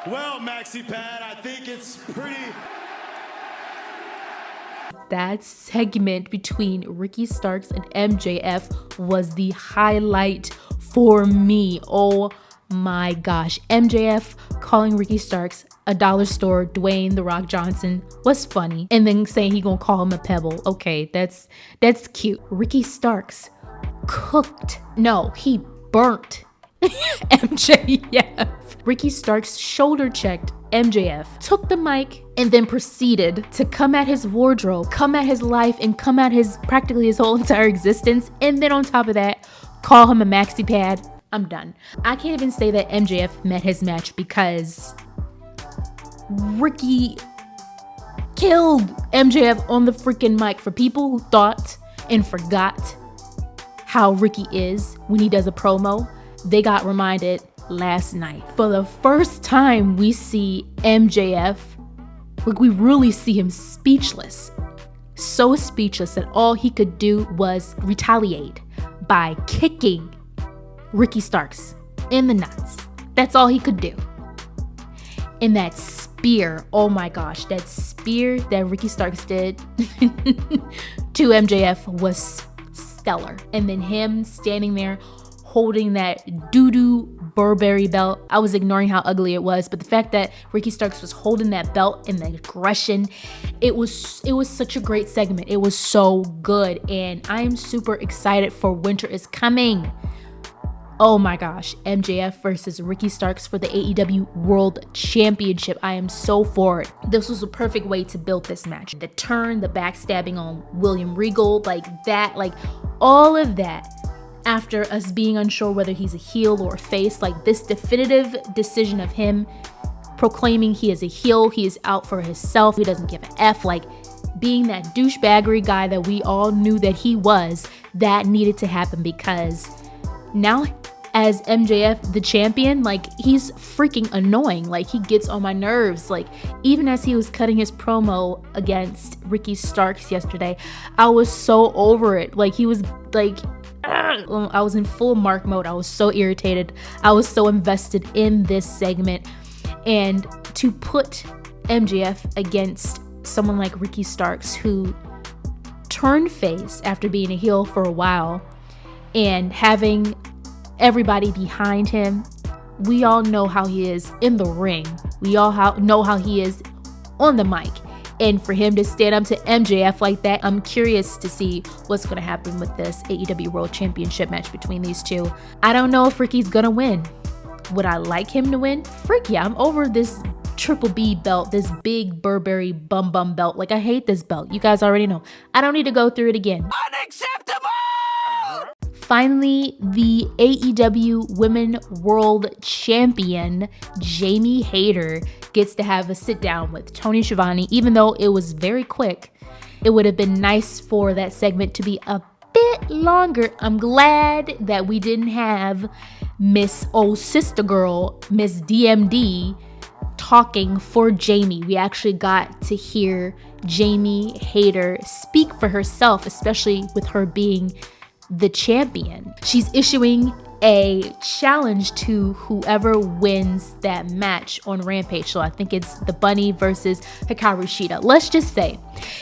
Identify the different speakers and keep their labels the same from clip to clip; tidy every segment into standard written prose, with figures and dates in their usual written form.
Speaker 1: Well, Maxi Pad, I think it's pretty...
Speaker 2: That segment between Ricky Starks and MJF was the highlight for me. Oh my gosh. MJF calling Ricky Starks a dollar store Dwayne The Rock Johnson was funny. And then saying he gonna call him a pebble. Okay, that's cute. Ricky Starks he burnt MJF. Ricky Starks shoulder checked MJF, took the mic, and then proceeded to come at his wardrobe, come at his life, and come at practically his whole entire existence. And then on top of that, call him a maxi pad. I'm done. I can't even say that MJF met his match because Ricky killed MJF on the freaking mic. For people who thought and forgot how Ricky is when he does a promo, they got reminded last night. For the first time, we see MJF, we really see him speechless. So speechless that all he could do was retaliate by kicking Ricky Starks in the nuts. That's all he could do. And that spear, oh my gosh, that spear that Ricky Starks did to MJF was stellar. And then him standing there holding that doo-doo Burberry belt. I was ignoring how ugly it was, but the fact that Ricky Starks was holding that belt and the aggression, it was such a great segment. It was so good, and I'm super excited for Winter is Coming. Oh my gosh, MJF versus Ricky Starks for the AEW World Championship. I am so for it. This was a perfect way to build this match. The turn, the backstabbing on William Regal, all of that. After us being unsure whether he's a heel or a face, this definitive decision of him proclaiming he is a heel, he is out for himself, he doesn't give an F, being that douchebaggery guy that we all knew that he was, that needed to happen because now as MJF the champion, he's freaking annoying. He gets on my nerves. Even as he was cutting his promo against Ricky Starks yesterday, I was so over it. He was I was in full Mark mode. I was so irritated. I was so invested in this segment. And to put MJF against someone like Ricky Starks, who turned face after being a heel for a while and having everybody behind him, we all know how he is in the ring. We all know how he is on the mic. And for him to stand up to MJF like that, I'm curious to see what's going to happen with this AEW World Championship match between these two. I don't know if Ricky's going to win. Would I like him to win? Frick yeah, I'm over this Triple B belt, this big Burberry bum belt. I hate this belt. You guys already know. I don't need to go through it again.
Speaker 1: Unacceptable!
Speaker 2: Finally, the AEW Women World Champion, Jamie Hayter, gets to have a sit down with Tony Schiavone. Even though it was very quick, it would have been nice for that segment to be a bit longer. I'm glad that we didn't have Miss Old Sister Girl, Miss DMD, talking for Jamie. We actually got to hear Jamie Hayter speak for herself, especially with her being the champion. She's issuing a challenge to whoever wins that match on Rampage. So I think it's the Bunny versus Hikaru Shida. Let's just say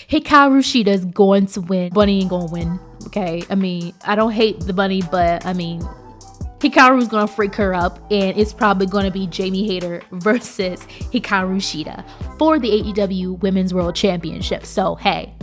Speaker 2: Hikaru Shida is going to win. Bunny ain't gonna win. Okay, I don't hate the Bunny, but Hikaru's gonna freak her up, and it's probably gonna be Jamie Hayter versus Hikaru Shida for the AEW Women's World Championship. So hey,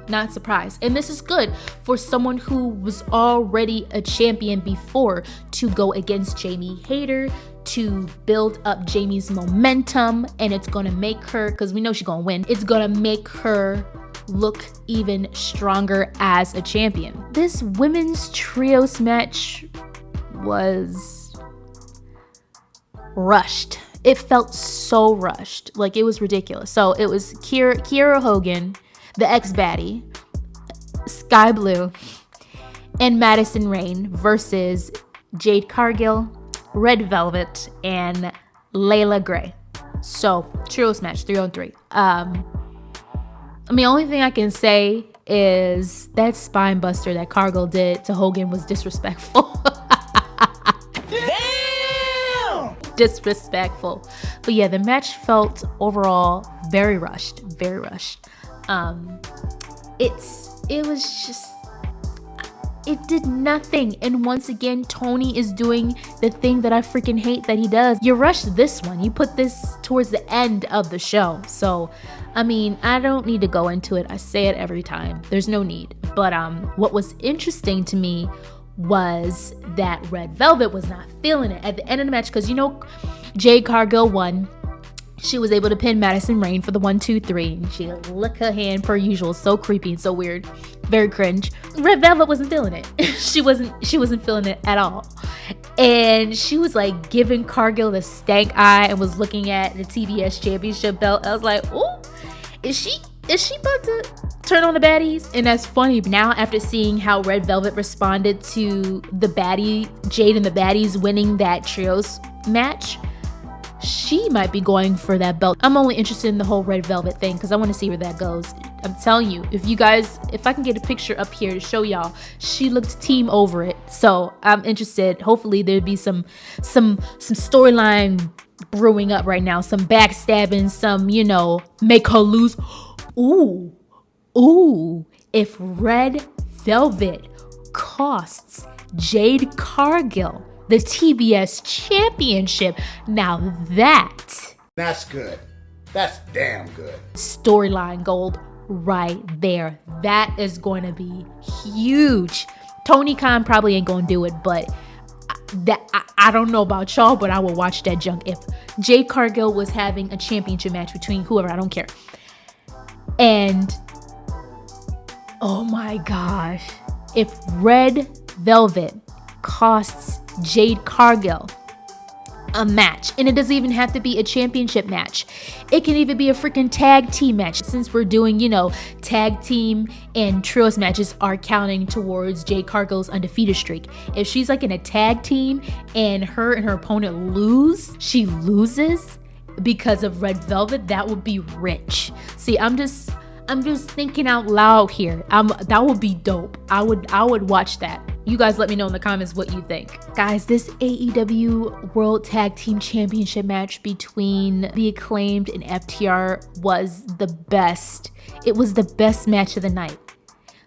Speaker 2: not surprised. And this is good for someone who was already a champion before to go against Jamie Hayter, to build up Jamie's momentum, and it's gonna make her, because we know she's gonna win, it's gonna make her look even stronger as a champion. This women's trios match was rushed. It felt so rushed. It was ridiculous. So it was Kiera Hogan, the ex-baddie, Sky Blue, and Madison Rayne versus Jade Cargill, Red Velvet, and Layla Gray. So trios match, 3-on-3. The only thing I can say is that spine buster that Cargill did to Hogan was disrespectful.
Speaker 1: Damn!
Speaker 2: disrespectful. But yeah, the match felt overall very rushed, very rushed. It was just, it did nothing. And once again, Tony is doing the thing that I freaking hate that he does. You rushed this one. You put this towards the end of the show. So, I mean, I don't need to go into it. I say it every time. There's no need. But what was interesting to me was that Red Velvet was not feeling it at the end of the match. Because, you know, Jade Cargill won. She was able to pin Madison Rayne for the 1, 2, 3. And she licked her hand per usual. So creepy and so weird. Very cringe. Red Velvet wasn't feeling it. She wasn't feeling it at all. And she was like giving Cargill the stank eye and was looking at the TBS championship belt. I was like, oh, is she about to turn on the baddies? And that's funny. Now, after seeing how Red Velvet responded to the baddie, Jade and the baddies winning that trios match, she might be going for that belt. I'm only interested in the whole Red Velvet thing because I want to see where that goes. I'm telling you, if I can get a picture up here to show y'all, she looked team over it. So I'm interested. Hopefully there'd be some storyline brewing up right now, some backstabbing, some, you know, make her lose. Ooh, if Red Velvet costs Jade Cargill the TBS championship, now that's
Speaker 3: good. That's damn good.
Speaker 2: Storyline gold right there. That is going to be huge. Tony Khan probably ain't going to do it, but I don't know about y'all, but I will watch that junk. If Jade Cargill was having a championship match between whoever, I don't care. And oh my gosh, if Red Velvet costs Jade Cargill a match, and it doesn't even have to be a championship match, it can even be a freaking tag team match, since we're doing, you know, tag team and trios matches are counting towards Jade Cargill's undefeated streak. If she's like in a tag team and her opponent she loses because of Red Velvet, that would be rich. See, I'm just thinking out loud here. That would be dope. I would watch that. You guys let me know in the comments what you think. Guys, this AEW World Tag Team Championship match between the Acclaimed and FTR was the best. It was the best match of the night.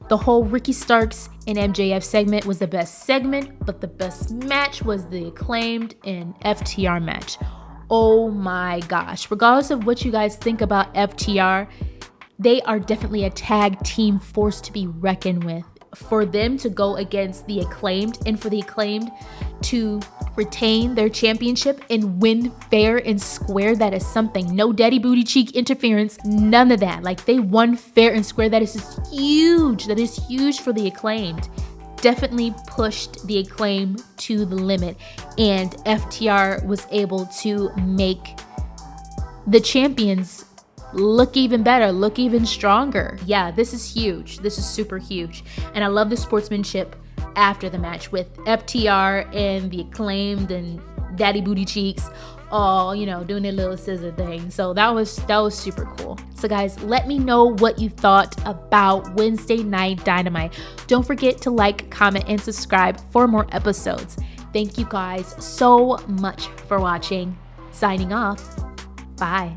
Speaker 2: The whole Ricky Starks and MJF segment was the best segment, but the best match was the Acclaimed and FTR match. Oh my gosh. Regardless of what you guys think about FTR, they are definitely a tag team force to be reckoned with. For them to go against the Acclaimed and for the Acclaimed to retain their championship and win fair and square, that is something. No daddy booty cheek interference, none of that. Like, they won fair and square. That is just huge. That is huge for the Acclaimed. Definitely pushed the Acclaim to the limit, and FTR was able to make the champions look even better, look even stronger. Yeah, this is huge. This is super huge. And I love the sportsmanship after the match with FTR and the Acclaimed and Daddy Booty Cheeks all, you know, doing their little scissor thing. So that was super cool. So guys, let me know what you thought about Wednesday Night Dynamite. Don't forget to like, comment, and subscribe for more episodes. Thank you guys so much for watching. Signing off. Bye.